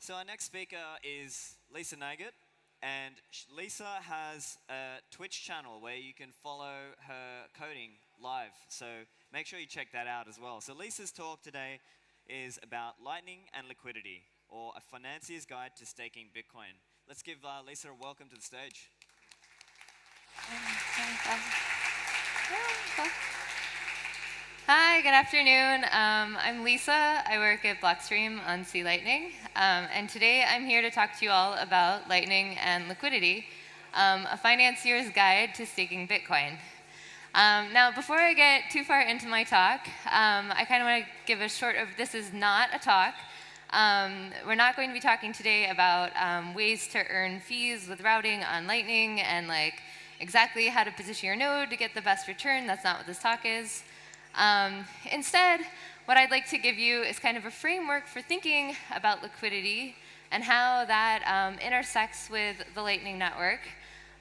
So our next speaker is Lisa Neigut, and Lisa has a Twitch channel where you can follow her coding live. So make sure you check that out as well. So Lisa's talk today is about Lightning and liquidity, or a financier's guide to staking Bitcoin. Let's give Lisa a welcome to the stage. Hi, good afternoon. I'm Lisa. I work at Blockstream on C Lightning. And today I'm here to talk to you all about Lightning and liquidity, a financier's guide to staking Bitcoin. Now, before I get too far into my talk, I kind of want to give a short this is not a talk. We're not going to be talking today about ways to earn fees with routing on Lightning and exactly how to position your node to get the best return. That's not what this talk is. Instead, what I'd like to give you is kind of a framework for thinking about liquidity and how that intersects with the Lightning Network.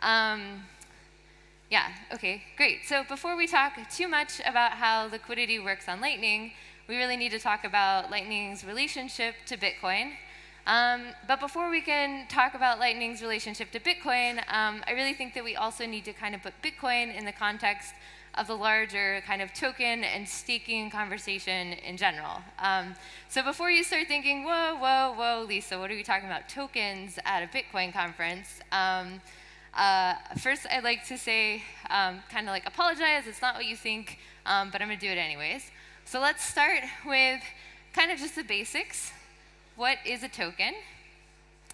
Yeah, okay, great. So before we talk too much about how liquidity works on Lightning, we really need to talk about Lightning's relationship to Bitcoin. But before we can talk about Lightning's relationship to Bitcoin, I really think that we also need to kind of put Bitcoin in the context of the larger kind of token and staking conversation in general. So before you start thinking, whoa, Lisa, what are you talking about? Tokens at a Bitcoin conference? First, I'd like to say, kind of apologize, it's not what you think, but I'm gonna do it anyways. So let's start with kind of just the basics. What is a token?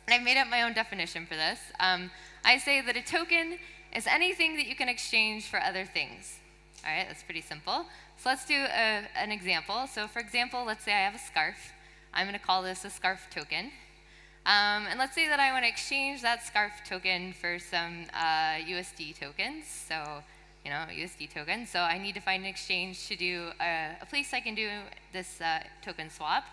And I've made up my own definition for this. I say that a token is anything that you can exchange for other things. All right, that's pretty simple. So let's do an example. So for example, let's say I have a scarf. I'm going to call this a scarf token. And let's say that I want to exchange that scarf token for some USD tokens. So, USD tokens. So I need to find an exchange to do a place I can do this token swap.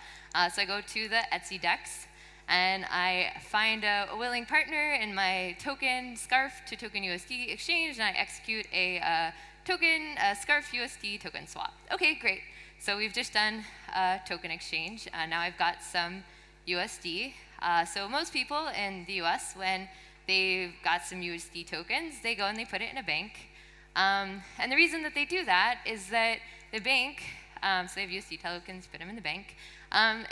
So I go to the Etsy DEX, and I find a willing partner in my token scarf to token USD exchange, and I execute a token scarf USD token swap. Okay, great. So we've just done a token exchange. Now I've got some USD. So most people in the US, when they've got some USD tokens, they go and they put it in a bank. And the reason that they do that is that the bank, so they have USD tokens, put them in the bank,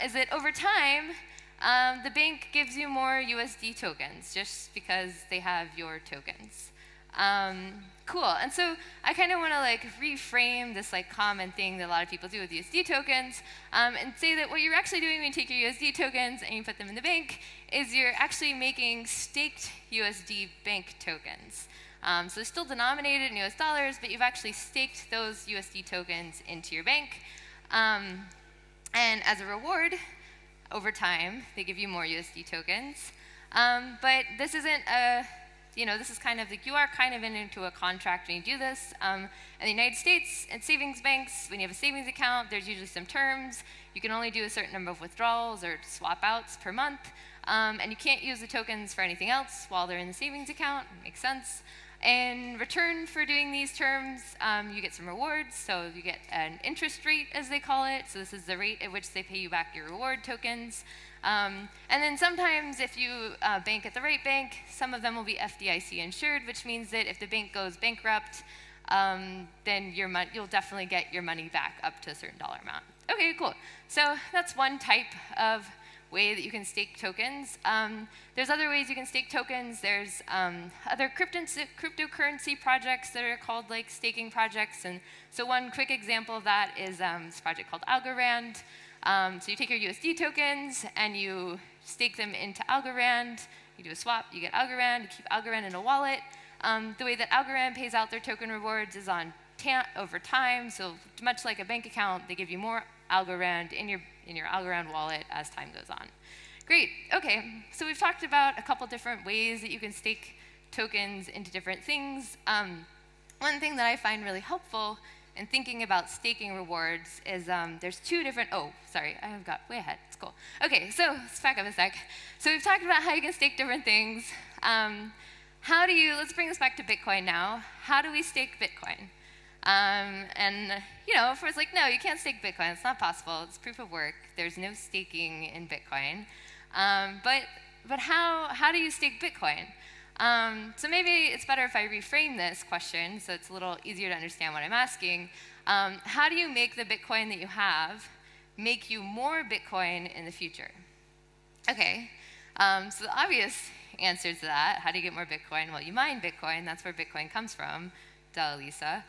is that over time, the bank gives you more USD tokens just because they have your tokens. Cool. And so I kind of want to reframe this common thing that a lot of people do with USD tokens, and say that what you're actually doing when you take your USD tokens and you put them in the bank is you're actually making staked USD bank tokens. So they're still denominated in US dollars, but you've actually staked those USD tokens into your bank. And as a reward, over time, they give you more USD tokens. But this isn't this is kind of you are kind of into a contract when you do this. In the United States, at savings banks, when you have a savings account, there's usually some terms. You can only do a certain number of withdrawals or swap outs per month. And you can't use the tokens for anything else while they're in the savings account. Makes sense. In return for doing these terms, you get some rewards. So you get an interest rate, as they call it. So this is the rate at which they pay you back your reward tokens. And then sometimes if you bank at the right bank, some of them will be FDIC insured, which means that if the bank goes bankrupt, then you'll definitely get your money back up to a certain dollar amount. Okay, cool. So that's one type of way that you can stake tokens. There's other ways you can stake tokens. There's other cryptocurrency projects that are called staking projects. And so one quick example of that is this project called Algorand. So you take your USD tokens and you stake them into Algorand. You do a swap, you get Algorand, you keep Algorand in a wallet. The way that Algorand pays out their token rewards is on over time. So much like a bank account, they give you more Algorand in your Algorand wallet as time goes on. Great. Okay. So we've talked about a couple different ways that you can stake tokens into different things. One thing that I find really helpful in thinking about staking rewards is there's two different, sorry, I have got way ahead, it's cool. Okay, so let's back up a sec. So we've talked about how you can stake different things. Let's bring this back to Bitcoin now. How do we stake Bitcoin? If it's no, you can't stake Bitcoin, it's not possible, it's proof of work, there's no staking in Bitcoin. But how do you stake Bitcoin? So maybe it's better if I reframe this question so it's a little easier to understand what I'm asking. How do you make the Bitcoin that you have make you more Bitcoin in the future? Okay, so the obvious answer to that, how do you get more Bitcoin? Well, you mine Bitcoin. That's where Bitcoin comes from. Duh, Lisa.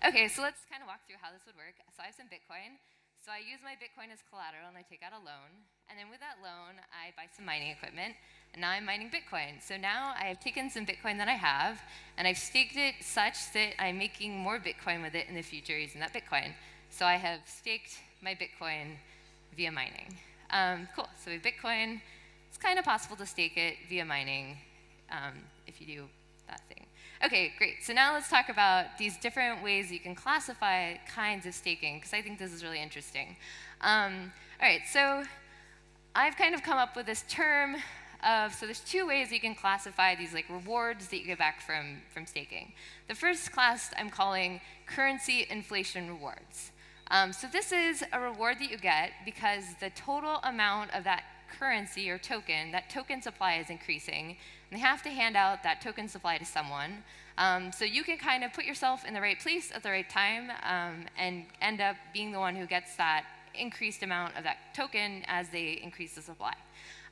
Okay, so let's kind of walk through how this would work. So I have some Bitcoin. So I use my Bitcoin as collateral, and I take out a loan. And then with that loan, I buy some mining equipment. And now I'm mining Bitcoin. So now I have taken some Bitcoin that I have, and I've staked it such that I'm making more Bitcoin with it in the future using that Bitcoin. So I have staked my Bitcoin via mining. Cool, so with Bitcoin, it's kind of possible to stake it via mining if you do that thing. Okay, great. So now let's talk about these different ways you can classify kinds of staking, because I think this is really interesting. All right, so I've kind of come up with this term of, so there's two ways you can classify these like rewards that you get back from staking. The first class I'm calling currency inflation rewards. So this is a reward that you get because the total amount of that currency or token, that token supply is increasing, and they have to hand out that token supply to someone. So you can kind of put yourself in the right place at the right time and end up being the one who gets that increased amount of that token as they increase the supply.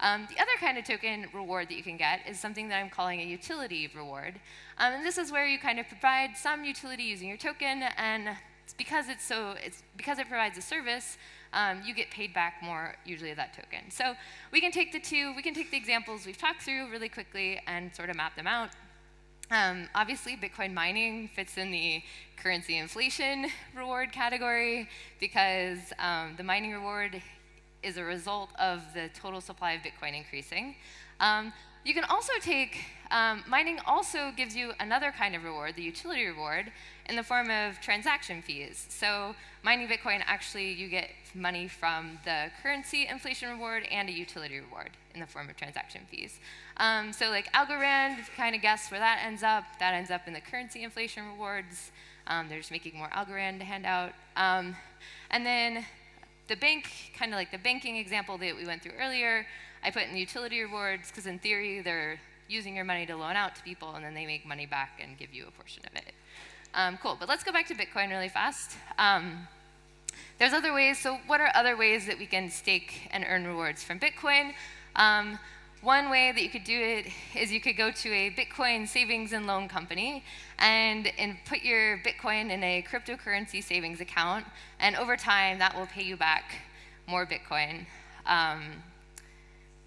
The other kind of token reward that you can get is something that I'm calling a utility reward. And this is where you kind of provide some utility using your token, and because it provides a service, you get paid back more usually of that token. So we can take the examples we've talked through really quickly and sort of map them out. Obviously, Bitcoin mining fits in the currency inflation reward category because the mining reward is a result of the total supply of Bitcoin increasing. You can also take, mining also gives you another kind of reward, the utility reward, in the form of transaction fees. So mining Bitcoin, actually, you get money from the currency inflation reward and a utility reward in the form of transaction fees. So like Algorand, if you kind of guess where that ends up in the currency inflation rewards. They're just making more Algorand to hand out. And then the bank, kind of like the banking example that we went through earlier, I put in the utility rewards because in theory, they're using your money to loan out to people, and then they make money back and give you a portion of it. Cool, but let's go back to Bitcoin really fast. There's other ways, so what are other ways that we can stake and earn rewards from Bitcoin? One way that you could do it is you could go to a Bitcoin savings and loan company and put your Bitcoin in a cryptocurrency savings account, and over time, that will pay you back more Bitcoin.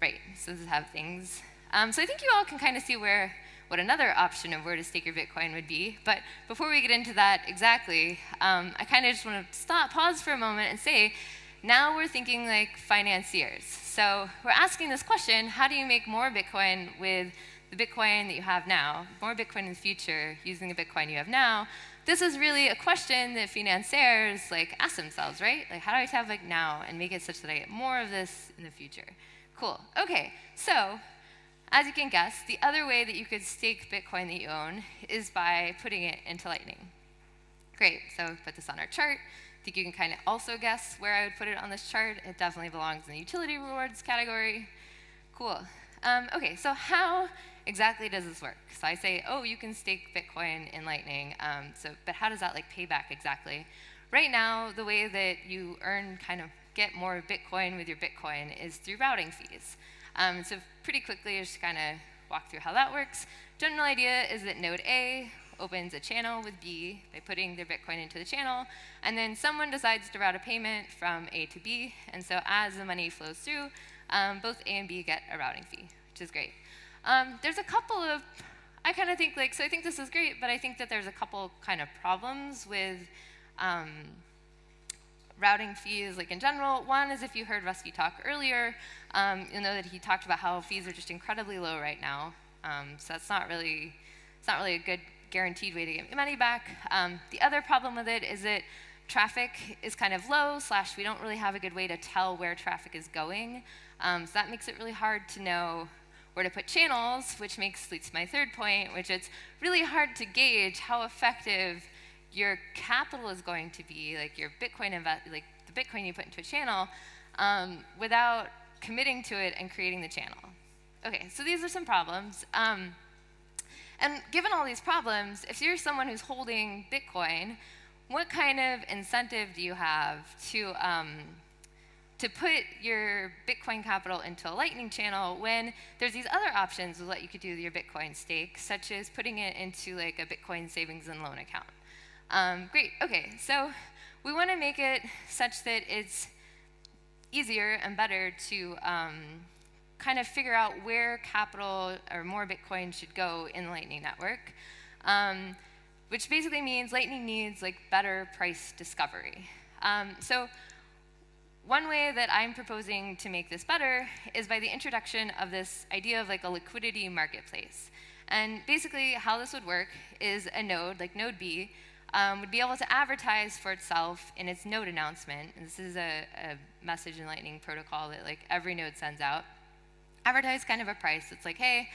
Right, so this is how things. So I think you all can kind of see what another option of where to stake your Bitcoin would be. But before we get into that exactly, I kind of just want to pause for a moment and say, now we're thinking like financiers. So we're asking this question, how do you make more Bitcoin with the Bitcoin that you have now, more Bitcoin in the future using the Bitcoin you have now? This is really a question that financiers like ask themselves, right? Like, how do I have like now and make it such that I get more of this in the future? Cool, okay, so as you can guess, the other way that you could stake Bitcoin that you own is by putting it into Lightning. Great, so put this on our chart. I think you can kind of also guess where I would put it on this chart. It definitely belongs in the utility rewards category. Cool. Okay, so how exactly does this work? So I say, oh, you can stake Bitcoin in Lightning, but how does that like pay back exactly? Right now, the way that you get more Bitcoin with your Bitcoin is through routing fees. So pretty quickly, just kind of walk through how that works. General idea is that node A opens a channel with B by putting their Bitcoin into the channel, and then someone decides to route a payment from A to B, and so as the money flows through, both A and B get a routing fee, which is great. There's a couple of, I kind of think like, so I think this is great, but I think that there's a couple kind of problems with routing fees, like in general. One is if you heard Rusty talk earlier, you'll know that he talked about how fees are just incredibly low right now. So it's not really a good guaranteed way to get money back. The other problem with it is that traffic is kind of low, / we don't really have a good way to tell where traffic is going. So that makes it really hard to know where to put channels, which leads to my third point, which it's really hard to gauge how effective your capital is going to be, like your Bitcoin the Bitcoin you put into a channel, without committing to it and creating the channel. Okay, so these are some problems. And given all these problems, if you're someone who's holding Bitcoin, what kind of incentive do you have to put your Bitcoin capital into a Lightning channel when there's these other options with what you could do with your Bitcoin stake, such as putting it into like a Bitcoin savings and loan account? Great, okay, so we want to make it such that it's easier and better to kind of figure out where capital or more Bitcoin should go in the Lightning Network, which basically means Lightning needs like better price discovery. So one way that I'm proposing to make this better is by the introduction of this idea of like a liquidity marketplace. And basically how this would work is a node, like node B, would be able to advertise for itself in its node announcement. And this is a message in Lightning protocol that like every node sends out. Advertise kind of a price. It's like, hey,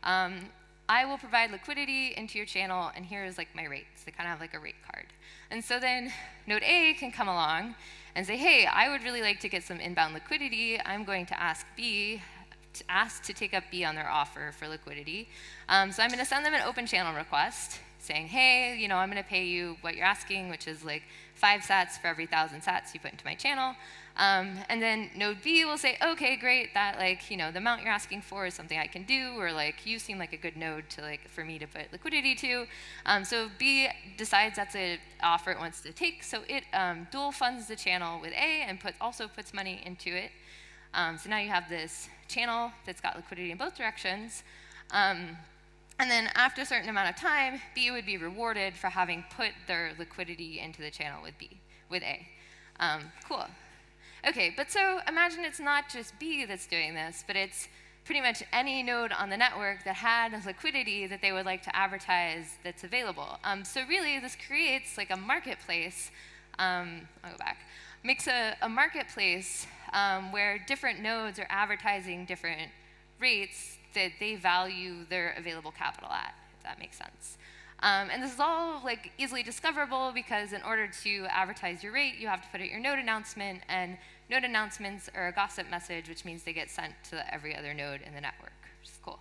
I will provide liquidity into your channel, and here's like my rates. They kind of have like a rate card. And so then node A can come along and say, hey, I would really like to get some inbound liquidity. I'm going to ask B to take up B on their offer for liquidity. So I'm going to send them an open channel request saying, hey, you know, I'm going to pay you what you're asking, which is like 5 sats for every 1,000 sats you put into my channel. And then node B will say, okay, great, that like, you know, the amount you're asking for is something I can do, or like, you seem like a good node to like, for me to put liquidity to. So B decides that's an offer it wants to take, so it dual funds the channel with A and also puts money into it. So now you have this channel that's got liquidity in both directions. And then after a certain amount of time, B would be rewarded for having put their liquidity into the channel with A. Cool. Okay, but so imagine it's not just B that's doing this, but it's pretty much any node on the network that had liquidity that they would like to advertise that's available. So really, this creates like a marketplace. I'll go back. Makes a marketplace where different nodes are advertising different rates that they value their available capital at, if that makes sense. And this is all like easily discoverable because in order to advertise your rate, you have to put out your node announcement, and node announcements are a gossip message, which means they get sent to every other node in the network, which is cool.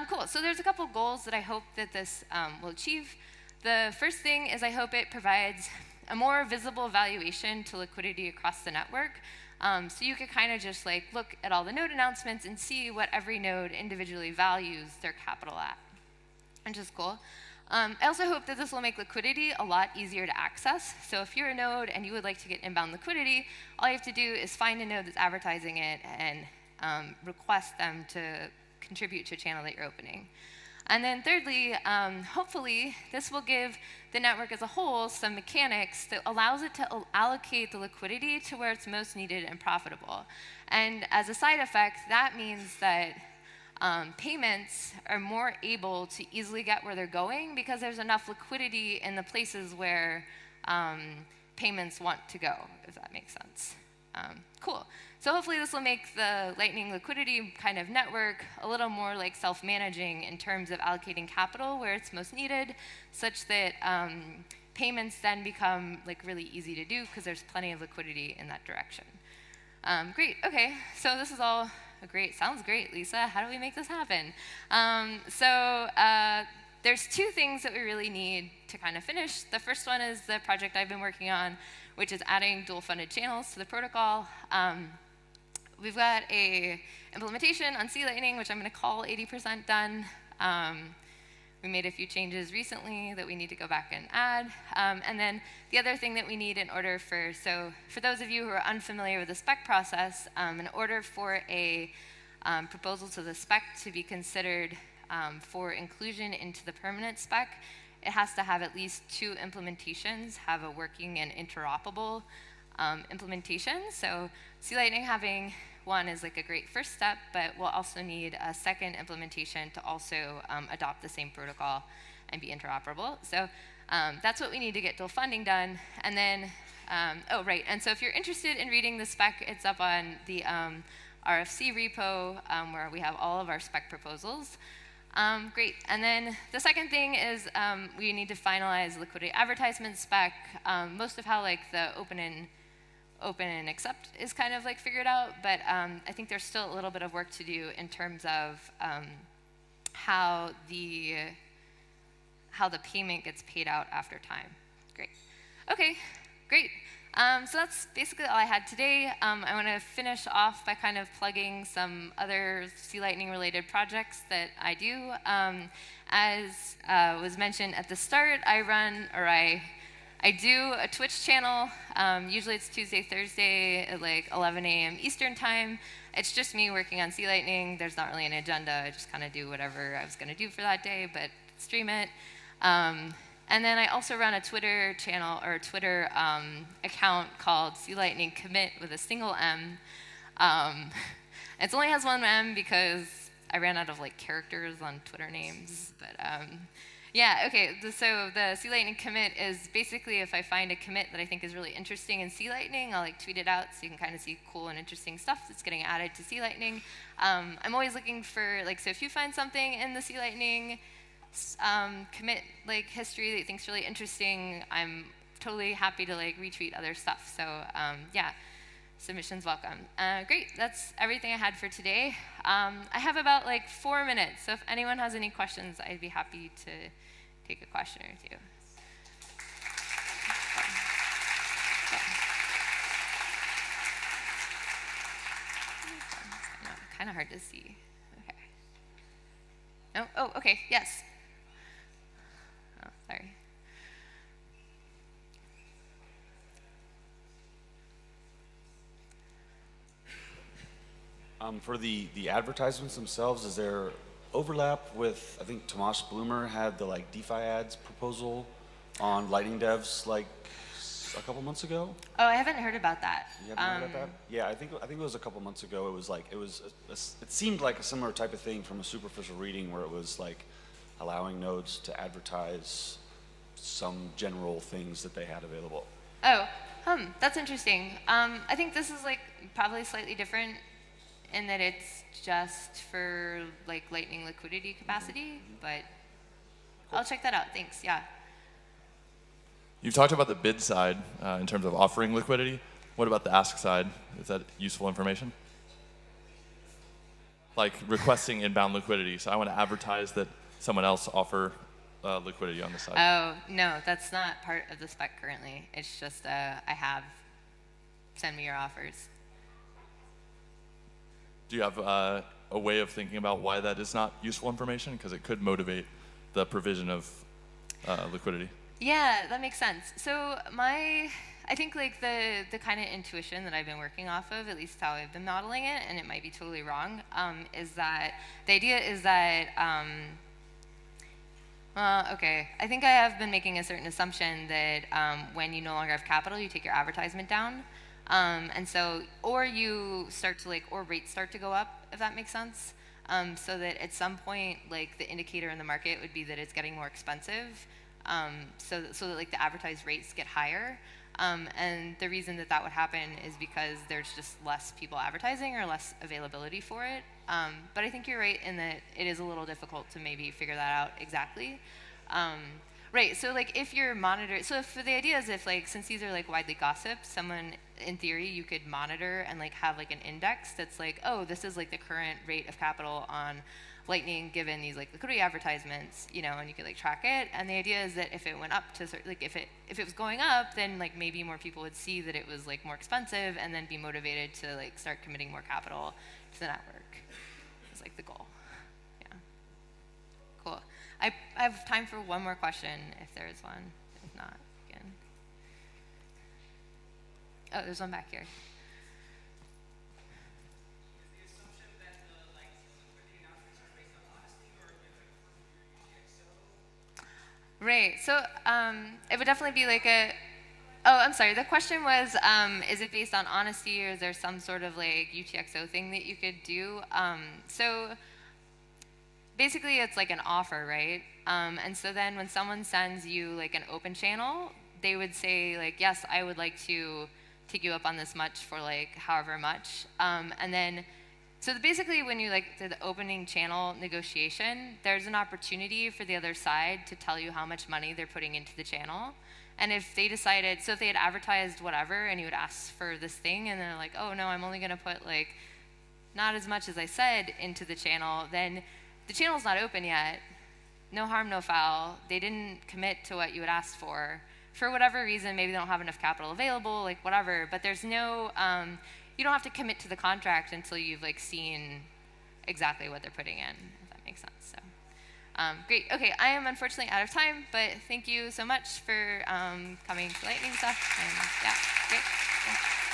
Cool, so there's a couple goals that I hope that this will achieve. The first thing is I hope it provides a more visible valuation to liquidity across the network. So you could kind of just like look at all the node announcements and see what every node individually values their capital at, which is cool. I also hope that this will make liquidity a lot easier to access. So if you're a node and you would like to get inbound liquidity, all you have to do is find a node that's advertising it and request them to contribute to a channel that you're opening. And then thirdly, hopefully, this will give the network as a whole some mechanics that allows it to allocate the liquidity to where it's most needed and profitable. And as a side effect, that means that payments are more able to easily get where they're going because there's enough liquidity in the places where payments want to go, if that makes sense. Cool. So hopefully this will make the Lightning liquidity kind of network a little more like self-managing in terms of allocating capital where it's most needed, such that payments then become like really easy to do because there's plenty of liquidity in that direction. Great, okay, so this is all sounds great, Lisa. How do we make this happen? There's 2 things that we really need to kind of finish. The first one is the project I've been working on, which is adding dual-funded channels to the protocol. We've got a implementation on C Lightning, which I'm going to call 80% done. We made a few changes recently that we need to go back and add. And then the other thing that we need in order for those of you who are unfamiliar with the spec process, in order for a proposal to the spec to be considered for inclusion into the permanent spec, it has to have at least 2 implementations, have a working and interoperable implementation. So C Lightning having one is like a great first step, but we'll also need a second implementation to also adopt the same protocol and be interoperable. So that's what we need to get dual funding done. And then, oh, right, and so if you're interested in reading the spec, it's up on the RFC repo where we have all of our spec proposals. Great, and then the second thing is we need to finalize liquidity advertisement spec. Most of how like the open and accept is kind of like figured out, but I think there's still a little bit of work to do in terms of how the payment gets paid out after time. Great. Okay, great. So that's basically all I had today. I want to finish off by kind of plugging some other Sea Lightning related projects that I do. As was mentioned at the start, I do a Twitch channel. Usually it's Tuesday, Thursday at like 11 a.m. Eastern time. It's just me working on Sea Lightning. There's not really an agenda. I just kind of do whatever I was going to do for that day, but stream it. And then I also run a Twitter channel or Twitter account called Sea Lightning Commit with a single M. It only has one M because I ran out of like characters on Twitter names. But yeah, okay. So the Sea Lightning Commit is basically if I find a commit that I think is really interesting in Sea Lightning, I'll like tweet it out so you can kind of see cool and interesting stuff that's getting added to Sea Lightning. I'm always looking for like, so if you find something in the Sea Lightning commit like history that you think's really interesting, I'm totally happy to like retweet other stuff. So yeah, submissions welcome. Great, that's everything I had for today. I have about like 4 minutes, so if anyone has any questions, I'd be happy to take a question or two. Kind of hard to see. Okay. No? Oh, okay. Yes. Oh, sorry. For the advertisements themselves, is there overlap with, I think Tomas Bloomer had the like DeFi ads proposal on Lightning Devs like a couple months ago? Oh, I haven't heard about that. You haven't heard about that? Yeah, I think it was a couple months ago. It was like it seemed like a similar type of thing from a superficial reading where it was like allowing nodes to advertise some general things that they had available. Oh, that's interesting. I think this is like probably slightly different in that it's just for like Lightning liquidity capacity, but cool. I'll check that out. Thanks. Yeah. You've talked about the bid side in terms of offering liquidity. What about the ask side? Is that useful information? Like requesting inbound liquidity. So I want to advertise that someone else offer liquidity on the side. Oh, no, that's not part of the spec currently. It's just send me your offers. Do you have a way of thinking about why that is not useful information? Because it could motivate the provision of liquidity. Yeah, that makes sense. So I think like the kind of intuition that I've been working off of, at least how I've been modeling it, and it might be totally wrong, is that the idea is that, okay, I think I have been making a certain assumption that when you no longer have capital, you take your advertisement down. And so, or you start to like, or rates start to go up, if that makes sense. So that at some point, like the indicator in the market would be that it's getting more expensive. So that like the advertised rates get higher. And the reason that would happen is because there's just less people advertising or less availability for it. But I think you're right in that it is a little difficult to maybe figure that out exactly. Right, so like if you're monitoring, so if the idea is if like, since these are like widely gossiped, someone, in theory, you could monitor and like have like an index that's like, oh, this is like the current rate of capital on Lightning given these like liquidity advertisements, you know, and you could like track it. And the idea is that if it went up to, like if it was going up, then like maybe more people would see that it was like more expensive and then be motivated to like start committing more capital to the network. It's like the goal. Yeah. Cool. I have time for one more question, if there is one. If not, again. Oh, there's one back here. Right. So it would definitely be like a. Oh, I'm sorry. The question was, is it based on honesty, or is there some sort of like UTXO thing that you could do? So basically, it's like an offer, right? And so then when someone sends you like an open channel, they would say like, yes, I would like to take you up on this much for like however much. And then, so basically when you like do the opening channel negotiation, there's an opportunity for the other side to tell you how much money they're putting into the channel. And if they decided, so if they had advertised whatever and you would ask for this thing and they're like, oh no, I'm only gonna put like not as much as I said into the channel, then the channel's not open yet. No harm, no foul. They didn't commit to what you had asked for whatever reason. Maybe they don't have enough capital available, like whatever, but there's no, you don't have to commit to the contract until you've like seen exactly what they're putting in, if that makes sense. So, great. Okay, I am unfortunately out of time, but thank you so much for coming to lightning stuff. And yeah, great. Thanks.